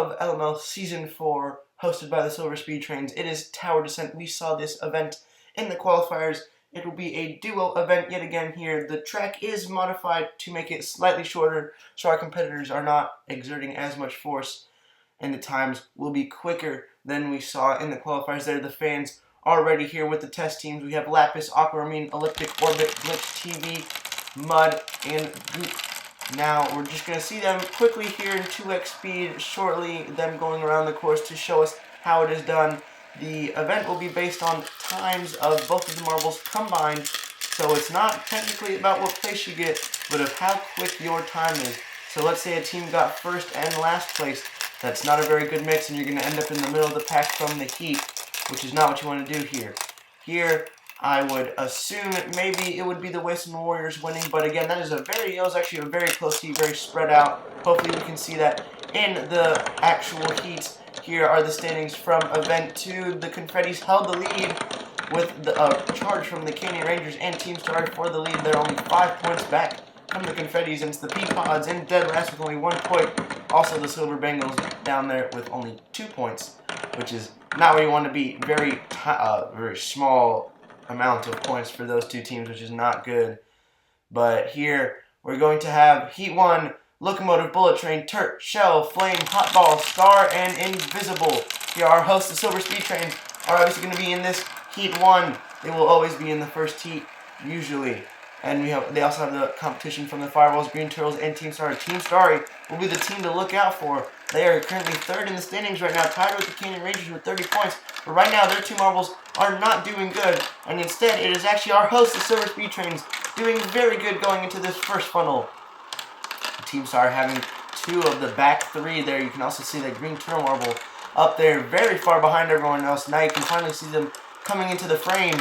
of LML Season 4, hosted by the Silver Speed Trains. It is Tower Descent. We saw this event in the qualifiers. It will be a duo event yet again here. The track is modified to make it slightly shorter, so our competitors are not exerting as much force, and the times will be quicker than we saw in the qualifiers there. The fans already here with the test teams. We have Lapis, Aquamarine, Elliptic, Orbit, Glitch, TV, Mud, and Goop. Now, we're just going to see them quickly here in 2x speed shortly, them going around the course to show us how it is done. The event will be based on times of both of the marbles combined, so it's not technically about what place you get, but of how quick your time is. So let's say a team got first and last place. That's not a very good mix, and you're going to end up in the middle of the pack from the heat, which is not what you want to do here. Here, I would assume maybe it would be the Western Warriors winning, but again, it was actually a very close heat, very spread out. Hopefully we can see that in the actual heats. Here are the standings from Event 2. The Confettis held the lead with the charge from the Canyon Rangers and Team Star for the lead. They're only 5 points back from the Confettis, and it's the Peapods in dead last with only 1 point. Also the Silver Bengals down there with only 2 points, which is not where you want to be. Very small amount of points for those two teams, which is not good. But here we're going to have Heat 1, Locomotive, Bullet Train, Turk, Shell, Flame, Hotball, Star, and Invisible. Here our hosts, the Silver Speed Trains, are obviously going to be in this Heat 1. They will always be in the first heat, usually. And they also have the competition from the Fireballs, Green Turtles, and Team Starry. Team Starry will be the team to look out for. They are currently third in the standings right now, tied with the Canyon Rangers with 30 points. But right now, their two marbles are not doing good. And instead, it is actually our host, the Silver Speed Trains, doing very good going into this first funnel. Team Star having two of the back three there. You can also see that Green Turtle marble up there, very far behind everyone else. Now you can finally see them coming into the frame.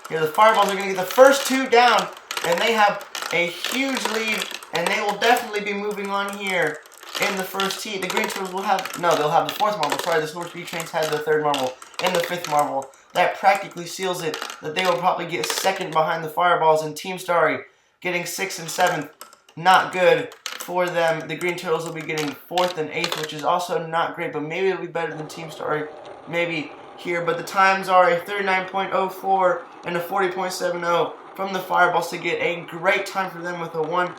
Here, the Fireballs are going to get the first two down, and they have a huge lead, and they will definitely be moving on here in the first heat. The Green Turtles will have, no, they'll have the fourth marble. Sorry, the Silver Speed Trains had the third marble and the fifth marble. That practically seals it, that they will probably get second behind the Fireballs, and Team Starry getting 6th and 7th. Not good for them. The Green Turtles will be getting 4th and 8th, which is also not great, but maybe it'll be better than Team Starry. Maybe here, but the times are a 39.04 and a 40.70 from the Fireballs to get a great time for them with a 1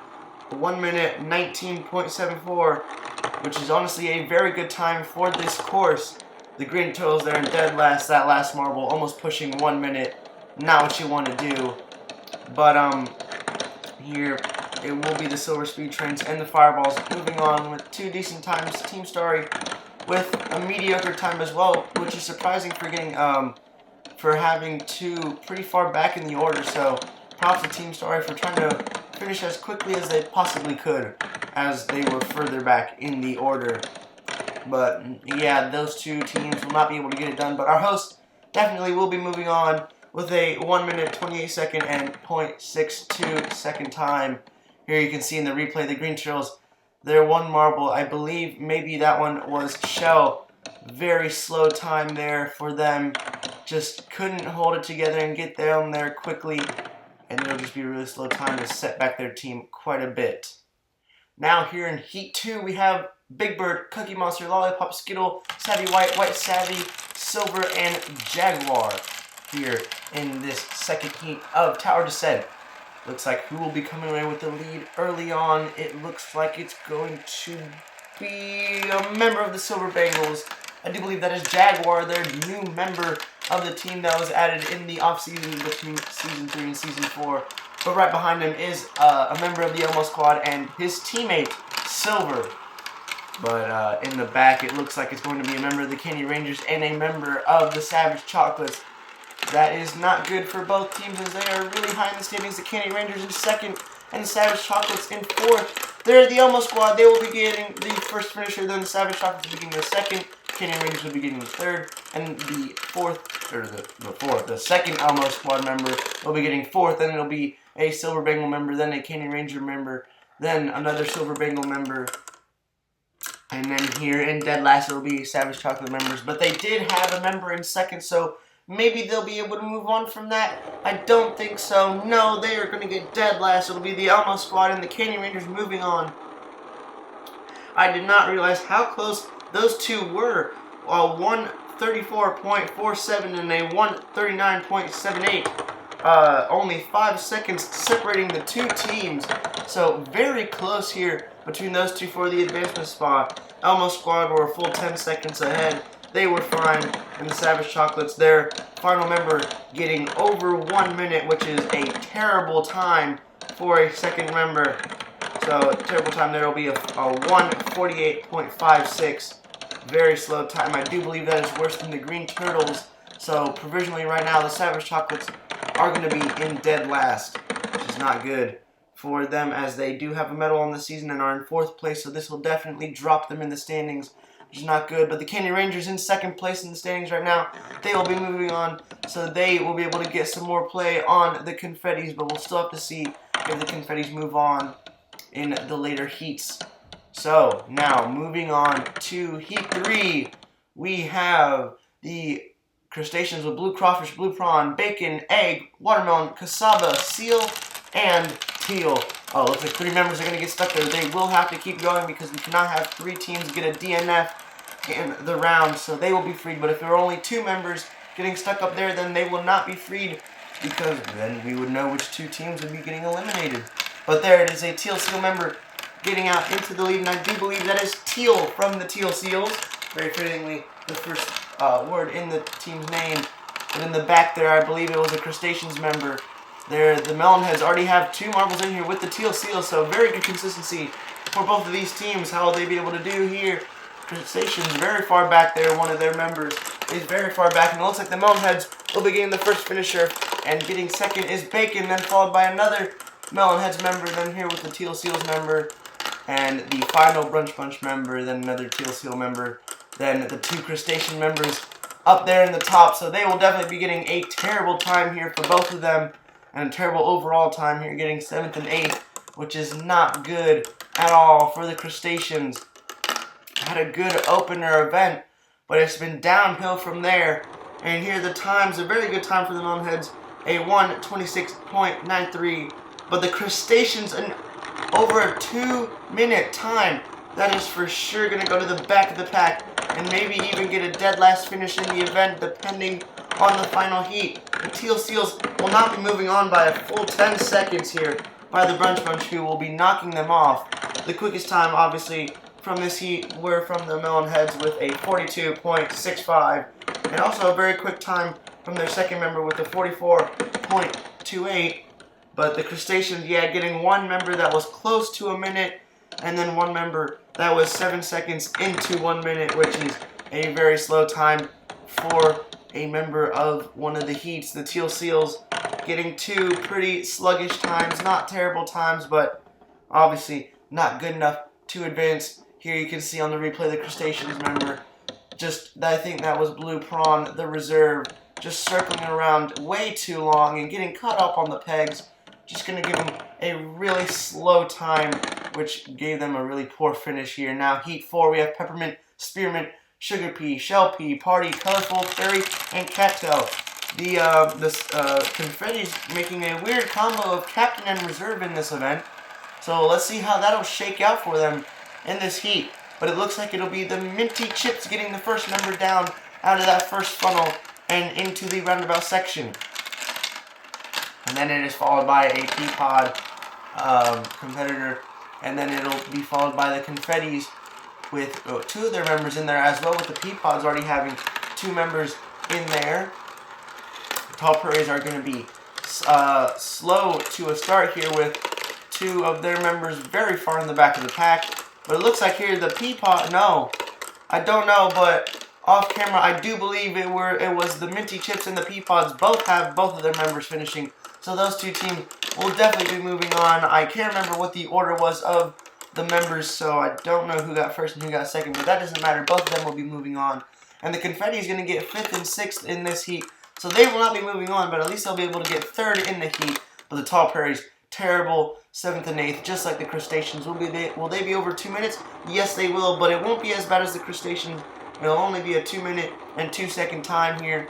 minute 19.74, which is honestly a very good time for this course. The Green Turtles there in dead last, that last marble almost pushing 1 minute. Not what you want to do. But here it will be the Silver Speed Trains and the Fireballs moving on with two decent times. Team Starry with a mediocre time as well, which is surprising for having two pretty far back in the order. So props to Team Starry for trying to finish as quickly as they possibly could, as they were further back in the order. But yeah, those two teams will not be able to get it done. But our hosts definitely will be moving on with a 1 minute 28 second and 0.62 second time. Here you can see in the replay the Green Turtles, their one marble, I believe maybe that one was Shell. Very slow time there for them. Just couldn't hold it together and get down there quickly. And it'll just be a really slow time to set back their team quite a bit. Now here in Heat 2, we have Big Bird, Cookie Monster, Lollipop, Skittle, Savvy White, White Savvy, Silver, and Jaguar here in this second heat of Tower Descent. Looks like who will be coming away with the lead early on. It looks like it's going to be a member of the Silver Bengals. I do believe that is Jaguar, their new member of the team that was added in the off-season between Season 3 and Season 4. But right behind him is a member of the Elmo Squad and his teammate, Silver. But in the back, it looks like it's going to be a member of the Canyon Rangers and a member of the Savage Chocolates. That is not good for both teams, as they are really high in the standings. The Canyon Rangers in second and the Savage Chocolates in fourth. They're the Elmo Squad. They will be getting the first finisher, then the Savage Chocolates will be getting the second. Canyon Rangers will be getting the third, and the second Elmo Squad member will be getting fourth. Then it'll be a Silver Bengal member, then a Canyon Ranger member, then another Silver Bengal member, and then here in dead last it'll be Savage Chocolate members. But they did have a member in second, so maybe they'll be able to move on from that. I don't think so. No, they are going to get dead last. It'll be the Elmo Squad and the Canyon Rangers moving on. I did not realize how close those two were a 134.47 and a 139.78. Only 5 seconds separating the two teams. So very close here between those two for the advancement spot. Elmo Squad were a full 10 seconds ahead. They were fine. And the Savage Chocolates, their final member, getting over 1 minute, which is a terrible time for a second member. So terrible time. There will be a 1:48.56. Very slow time. I do believe that is worse than the Green Turtles. So provisionally right now, the Savage Chocolates are going to be in dead last, which is not good for them, as they do have a medal on the season and are in 4th place. So this will definitely drop them in the standings, which is not good. But the Candy Rangers in 2nd place in the standings right now. They will be moving on, so they will be able to get some more play on the Confettis. But we'll still have to see if the Confettis move on in the later heats. So now moving on to Heat 3, we have the crustaceans with blue crawfish, blue prawn, bacon, egg, watermelon, cassava, seal, and teal. Oh, looks like 3 members are going to get stuck there. They will have to keep going because we cannot have 3 teams get a DNF in the round, so they will be freed. But if there are only 2 members getting stuck up there, then they will not be freed, because then we would know which 2 teams would be getting eliminated. But there it is, a teal seal member getting out into the lead, and I do believe that is Teal from the Teal Seals. Very fittingly, the first word in the team's name. But in the back there, I believe it was a Crustaceans member. There, the Melonheads already have 2 marbles in here with the Teal Seals, so very good consistency for both of these teams. How will they be able to do here? Crustaceans very far back there. One of their members is very far back, and it looks like the Melonheads will be getting the first finisher, and getting second is Bacon, then followed by another Melonheads member, then here with the Teal Seals member, and the final Brunch Bunch member, then another Teal Seal member, then the 2 Crustacean members up there in the top. So they will definitely be getting a terrible time here for both of them, and a terrible overall time here, getting 7th and 8th, which is not good at all for the Crustaceans. Had a good opener event, but it's been downhill from there. And here the times, a very good time for the Melonheads, a 1:26.93. But the Crustaceans, over a 2-minute time. That is for sure going to go to the back of the pack and maybe even get a dead last finish in the event, depending on the final heat. The Teal Seals will not be moving on by a full 10 seconds here by the Brunch Bunch, who will be knocking them off. The quickest time, obviously, from this heat were from the Melonheads with a 42.65, and also a very quick time from their second member with a 44.28. But the Crustaceans, yeah, getting 1 member that was close to a minute, and then 1 member that was 7 seconds into 1 minute, which is a very slow time for a member of one of the heats. The Teal Seals getting 2 pretty sluggish times, not terrible times, but obviously not good enough to advance. Here you can see on the replay the Crustaceans member, I think that was Blue Prawn, the reserve, just circling around way too long and getting caught up on the pegs. Just going to give them a really slow time, which gave them a really poor finish here. Now, Heat 4, we have Peppermint, Spearmint, Sugar Pea, Shell Pea, Party, Colorful, Fairy, and Cattail. The Confetti's making a weird combo of Captain and Reserve in this event. So let's see how that'll shake out for them in this heat. But it looks like it'll be the Minty Chips getting the first member down out of that first funnel and into the roundabout section. And then it is followed by a Peapod competitor, and then it'll be followed by the Confettis with 2 of their members in there as well, with the Peapods already having 2 members in there. The Tall Prairies are going to be slow to a start here with 2 of their members very far in the back of the pack. But it looks like here the Peapod, no, I don't know, but off camera I do believe it was the Minty Chips and the Peapods both have both of their members finishing. So those 2 teams will definitely be moving on. I can't remember what the order was of the members, so I don't know who got first and who got second, but that doesn't matter. Both of them will be moving on. And the Confetti is going to get 5th and 6th in this heat, so they will not be moving on, but at least they'll be able to get 3rd in the heat. But the Tall Prairies, terrible 7th and 8th, just like the Crustaceans. Will they be over 2 minutes? Yes, they will, but it won't be as bad as the Crustaceans. It'll only be a 2-minute and 2-second time here.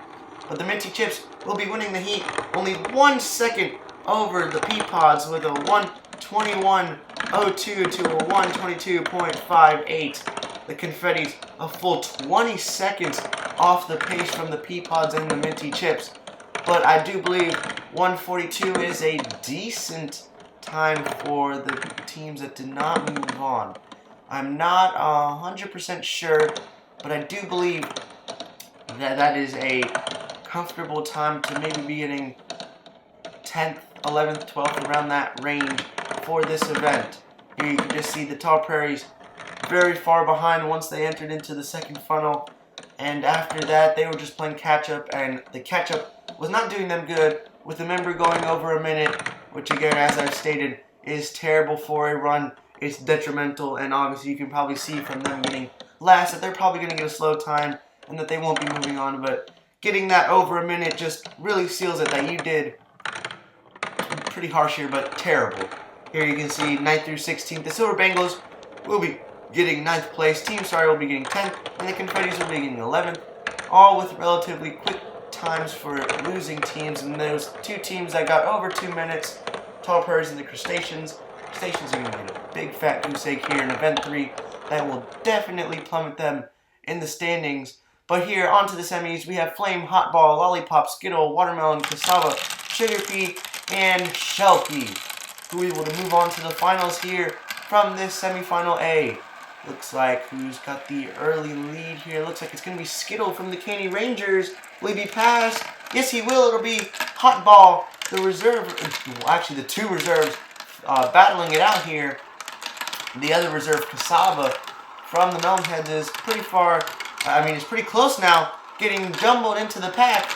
But the Minty Chips will be winning the heat only 1 second over the Peapods with a 1:21.02 to a 1:22.58. The Confetti's a full 20 seconds off the pace from the Peapods and the Minty Chips. But I do believe 1:42 is a decent time for the teams that did not move on. I'm not 100% sure, but I do believe that that is a comfortable time to maybe be getting 10th, 11th, 12th, around that range for this event. Here you can just see the Tall Prairies very far behind once they entered into the second funnel. And after that, they were just playing catch-up, and the catch-up was not doing them good, with the member going over a minute, which again, as I've stated, is terrible for a run. It's detrimental, and obviously you can probably see from them getting last that they're probably going to get a slow time and that they won't be moving on. But getting that over a minute just really seals it that you did pretty harsh here, but terrible. Here you can see 9th through 16th. The Silver Bengals will be getting 9th place. Team Sorry will be getting 10th, and the Confettis will be getting 11th. All with relatively quick times for losing teams, and those two teams that got over 2 minutes, Tall Prairies and the Crustaceans. Crustaceans are going to get a big fat goose egg here in Event 3 that will definitely plummet them in the standings. But here, on to the semis, we have Flame, Hot Ball, Lollipop, Skittle, Watermelon, Cassava, Sugar Pea, and Shell Pea, who we will move on to the finals here from this semifinal A. Looks like who's got the early lead here. Looks like it's going to be Skittle from the Caney Rangers. Will he be passed? Yes, he will. It'll be Hot Ball, the reserve, well, actually the two reserves battling it out here. The other reserve, Cassava, from the Melonheads, is pretty far, it's pretty close now, getting jumbled into the pack.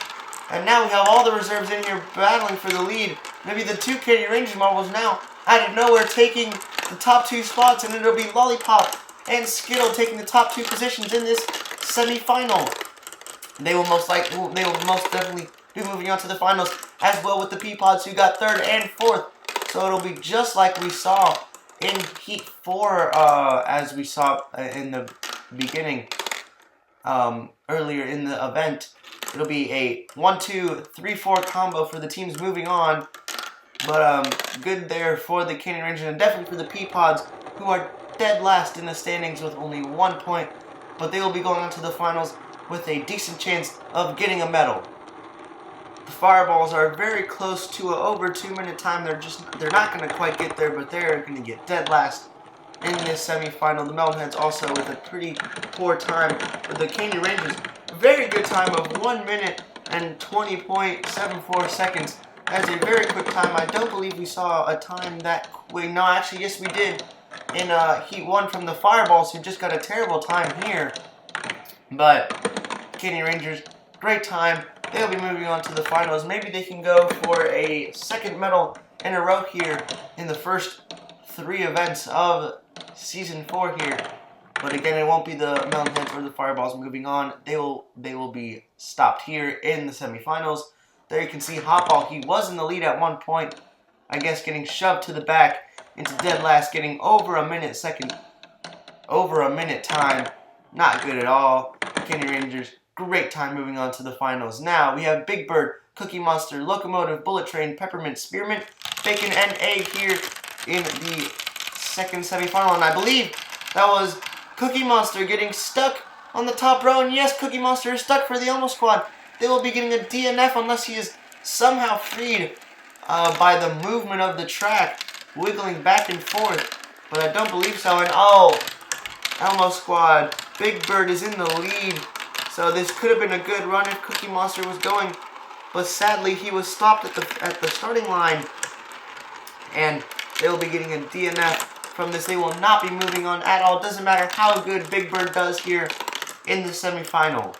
And now we have all the reserves in here battling for the lead. Maybe the two Caney Rangers marbles now out of nowhere taking the top 2 spots, and it'll be Lollipop and Skittle taking the top 2 positions in this semi-final. They will most definitely be moving on to the finals, as well with the Peapods, who got 3rd and 4th. So it'll be just like we saw in Heat 4, as we saw in the beginning, earlier in the event. It'll be a 1-2-3-4 combo for the teams moving on. But good there for the Caney Rangers, and definitely for the Peapods, who are dead last in the standings with only 1 point. But they will be going on to the finals with a decent chance of getting a medal. The Fireballs are very close to an over 2 minute time. They're not going to quite get there, but they're going to get dead last in this semifinal. The Melonheads also with a pretty poor time. But the Caney Rangers, very good time of 1 minute and 20.74 seconds. That's a very quick time. I don't believe we saw a time that quick. No, actually, yes, we did in Heat 1 from the Fireballs, who just got a terrible time here. But Caney Rangers, great time. They'll be moving on to the finals. Maybe they can go for a 2nd medal in a row here in the first 3 events of Season 4 here. But again, it won't be the Melonheads or the Fireballs moving on. They will be stopped here in the semifinals. There you can see Hot Ball. He was in the lead at 1 point. I guess getting shoved to the back into dead last, getting over a minute time. Not good at all. Caney Rangers, great time moving on to the finals. Now we have Big Bird, Cookie Monster, Locomotive, Bullet Train, Peppermint, Spearmint, Bacon, and Egg here in the 2nd semifinal. And I believe that was Cookie Monster getting stuck on the top row. And yes, Cookie Monster is stuck for the Elmo Squad. They will be getting a DNF unless he is somehow freed by the movement of the track, wiggling back and forth. But I don't believe so. And oh, Elmo Squad, Big Bird is in the lead. So this could have been a good run if Cookie Monster was going. But sadly, he was stopped at the starting line. And they will be getting a DNF from this. They will not be moving on at all. It doesn't matter how good Big Bird does here in the semifinal.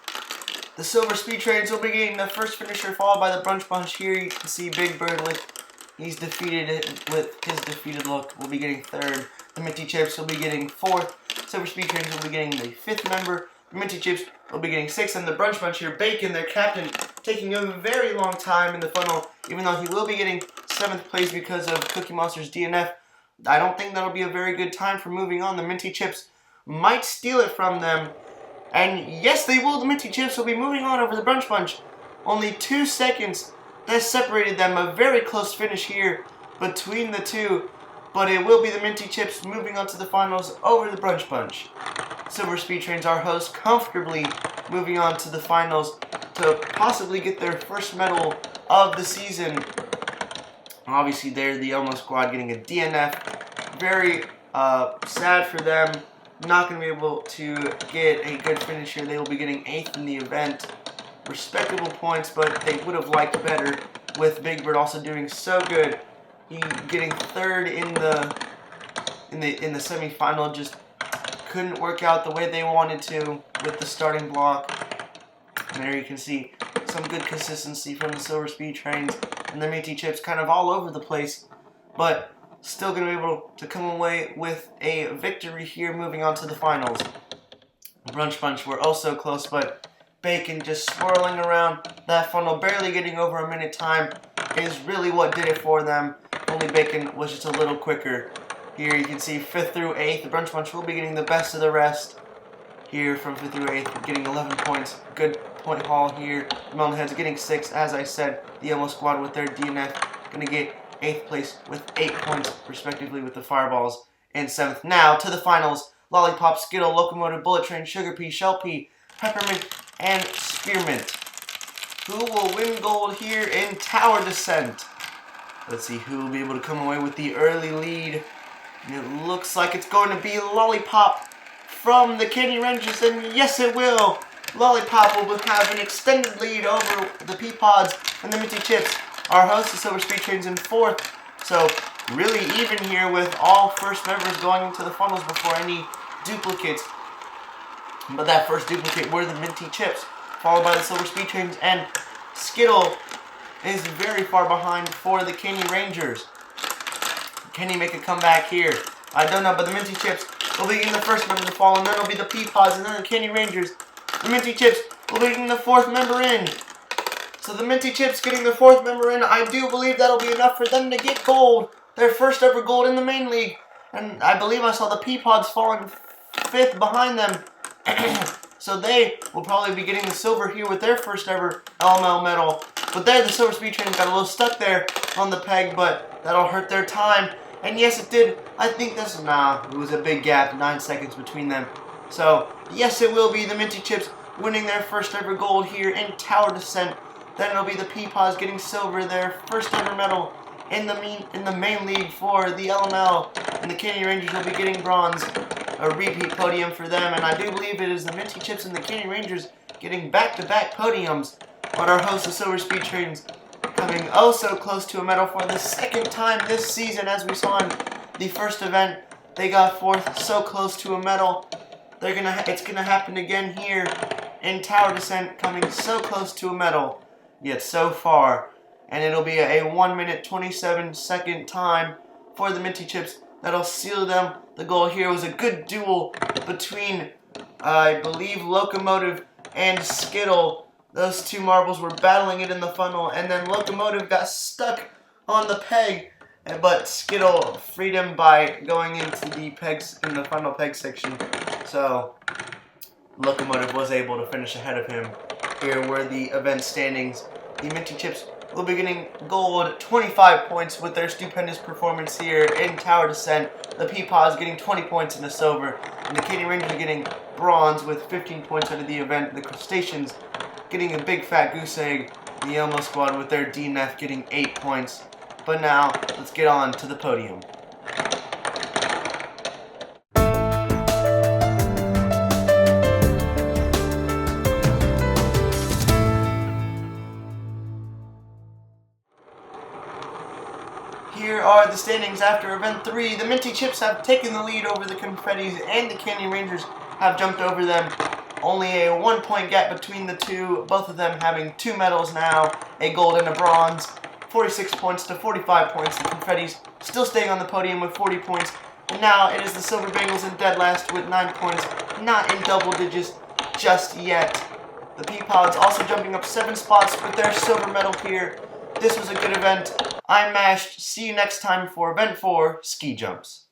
The Silver Speed Trains will be getting the first finisher, followed by the Brunch Bunch. Here you can see Big Bird with his defeated look. Will be getting 3rd. The Minty Chips will be getting 4th. Silver Speed Trains will be getting the 5th member. The Minty Chips will be getting 6th. And the Brunch Bunch here, Bacon, their captain, taking a very long time in the funnel, even though he will be getting 7th place because of Cookie Monster's DNF. I don't think that'll be a very good time for moving on. The Minty Chips might steal it from them. And yes, they will. The Minty Chips will be moving on over the Brunch Bunch. Only 2 seconds that separated them. A very close finish here between the two. but it will be the Minty Chips moving on to the finals over the Brunch Bunch. Silver Speed Trains, our host, comfortably moving on to the finals to possibly get their first medal of the season. Obviously, they're the Elmo squad getting a DNF. Very sad for them. Not going to be able to get a good finish here. They will be getting 8th in the event. Respectable points, but they would have liked better with Big Bird also doing so good. He getting 3rd in the semifinal, just couldn't work out the way they wanted to with the starting block. And there you can see some good consistency from the Silver Speed Trains, and the Minty Chips kind of all over the place, but still going to be able to come away with a victory here moving on to the finals. Brunch Bunch were also close, but Bacon just swirling around that funnel, barely getting over a minute time, is really what did it for them. Only Bacon was just a little quicker. Here you can see 5th through 8th. The Brunch Bunch will be getting the best of the rest. Here from 5th through 8th, getting 11 points. Good point haul here. The Melonheads getting 6. As I said, the Elmo squad with their DNF going to get 8th place with 8 points, respectively, with the Fireballs in 7th. Now to the finals. Lollipop, Skittle, Locomotive, Bullet Train, Sugar Pea, Shell Pea, Peppermint, and Spearmint. Who will win gold here in Tower Descent? Let's see who will be able to come away with the early lead. And it looks like it's going to be Lollipop from the Candy Rangers, and yes it will. Lollipop will have an extended lead over the Peapods and the Minty Chips. Our host, the Silver Speed Trains, in 4th. So really even here with all first members going into the funnels before any duplicates. But that first duplicate were the Minty Chips, followed by the Silver Speed Trains, and Skittle is very far behind for the Candy Rangers. Can he make a comeback here? I don't know, but the Minty Chips will be getting the first member to fall, and then it'll be the Peapods, and then the Candy Rangers. The Minty Chips will be getting the 4th member in. So the Minty Chips getting the 4th member in, I do believe that'll be enough for them to get gold. Their first ever gold in the main league. And I believe I saw the Peapods falling 5th behind them. So they will probably be getting the silver here with their first ever LML medal. But there, the Silver Speed Train got a little stuck there on the peg, but that'll hurt their time. And yes, it did. I think it was a big gap, 9 seconds between them. So, yes, it will be the Minty Chips winning their first ever gold here in Tower Descent. Then it'll be the Peapods getting silver, their first ever medal in the main league for the LML. And the Candy Rangers will be getting bronze, a repeat podium for them. And I do believe it is the Minty Chips and the Candy Rangers getting back-to-back podiums. But our host, the Silver Speed Trains, coming oh so close to a medal for the 2nd time this season. As we saw in the first event, they got 4th, so close to a medal. It's gonna happen again here in Tower Descent, coming so close to a medal, yet so far. And it'll be a 1 minute 27 second time for the Minty Chips that'll seal them. The goal here was a good duel between, I believe, Locomotive and Skittle. Those two marbles were battling it in the funnel, and then Locomotive got stuck on the peg, but Skittle freed him by going into the pegs in the final peg section. So Locomotive was able to finish ahead of him. Here were the event standings. The Minty Chips will be getting gold, 25 points with their stupendous performance here in Tower Descent. The Peapods getting 20 points in the silver, and the Candy Rangers getting bronze with 15 points out of the event. The Crustaceans getting a big fat goose egg. The Elmo squad with their DNF getting 8 points. But now, let's get on to the podium. Here are the standings after Event 3. The Minty Chips have taken the lead over the Confettis, and the Candy Rangers have jumped over them. Only a 1 point gap between the two, both of them having 2 medals now, a gold and a bronze. 46 points to 45 points. The Confettis still staying on the podium with 40 points. And now it is the Silver Bengals in dead last with 9 points, not in double digits just yet. The Peapods also jumping up 7 spots with their silver medal here. This was a good event. I'm Mashed. See you next time for Event 4, Ski Jumps.